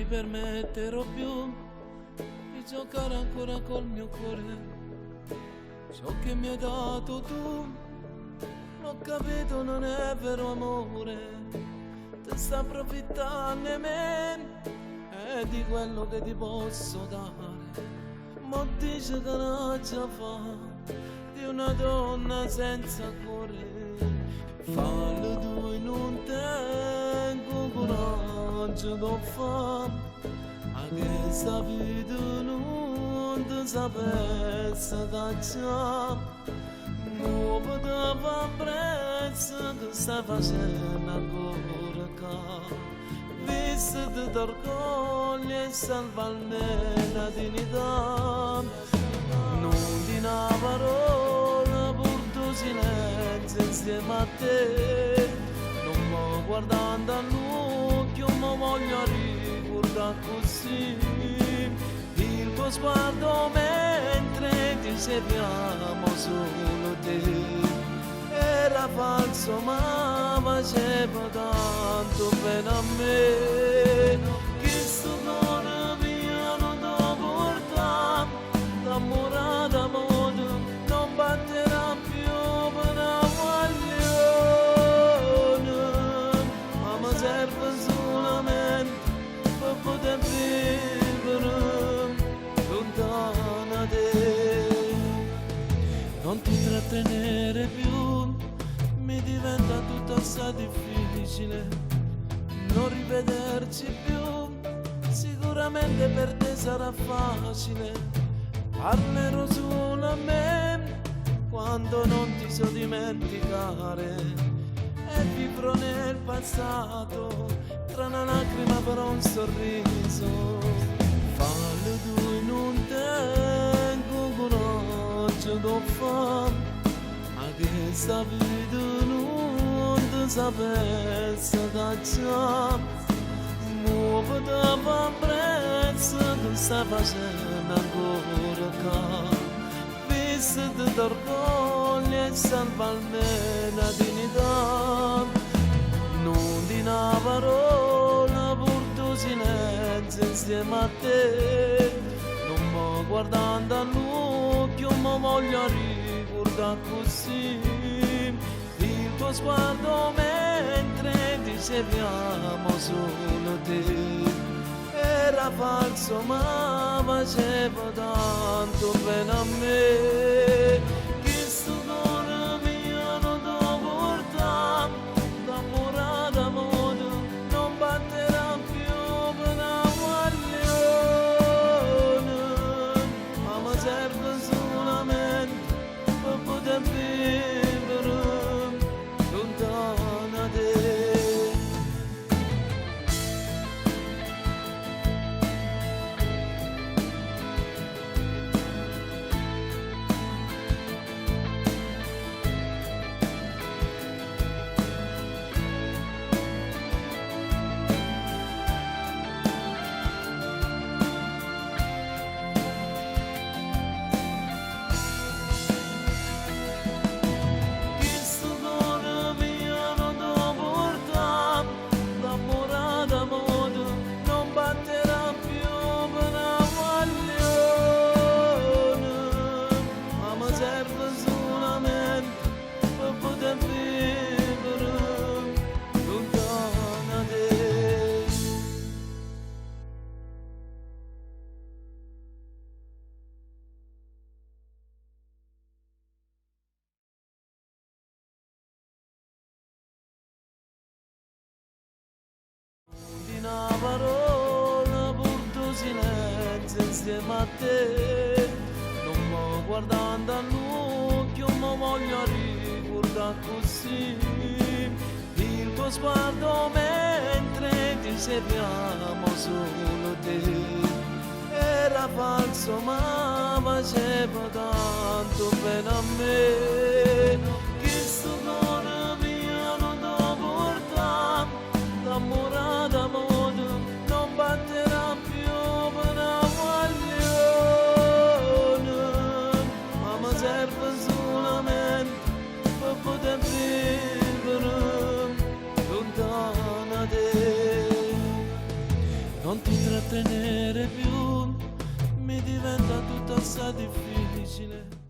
permetterò più di giocare ancora col mio cuore. Ciò che mi hai dato tu, l'ho capito, non è vero amore. Ti sta approfittando di me e di quello che ti posso dare. Ma dice che non ce la fa di una donna senza cuore. Fallo tu e non tengo coraggio da fare. A che sta vita non ti sapesse cacciare. Nuovo ti fa prezzo che stai facendo ancora qua. Visto ti t'orgoglio e salva almeno la dignità. Non di una parola pur tuo silenzio insieme a te. Non mi guardando all'occhio ma voglio ricordare così il tuo sguardo mentre ti serviamo solo te. Era falso ma faceva tanto bene a me. Che sto cuore mio non ti porta d'amore d'amore, non batterà più per una guaglione. Ma mi serve solamente per poter vivere lontana da te. Non ti trattenere più, mi diventa tutto assai difficile non rivederci più. Sicuramente per te sarà facile, parlerò solo a me quando non ti so dimenticare. E vivrò nel passato tra una lacrima per un sorriso. Fallo tu e non tengo coraggio da fare. A che sta vita non ti sapesse cacciare. Nuovo ti fa prezzo che stai facendo ancora qua. Visto ti t'orgoglio e salva almeno la dignità. Non di una parola pur tuo silenzio insieme a te. Non mi guardando all'occhio ma voglio ricordare così il tuo sguardo mentre ti serviamo solo te. Era falso ma faceva tanto bene a me. Che sto cuore mio non ti porta d'amore d'amore, non batterà più per una guaglione. Ma mi serve solamente per poter vivere lontana da te. Una parola pur tuo silenzio insieme a te. Non mi guardando all'occhio ma voglio ricordare così il tuo sguardo mentre ti serviamo solo te. Era falso ma faceva tanto bene a me. Che sto cuore mio non ti porta d'amore d'amore, non batterà più per una guaglione. Ma mi serve solamente per poter vivere lontana da te. Non ti trattenere più, mi diventa tutto assai difficile.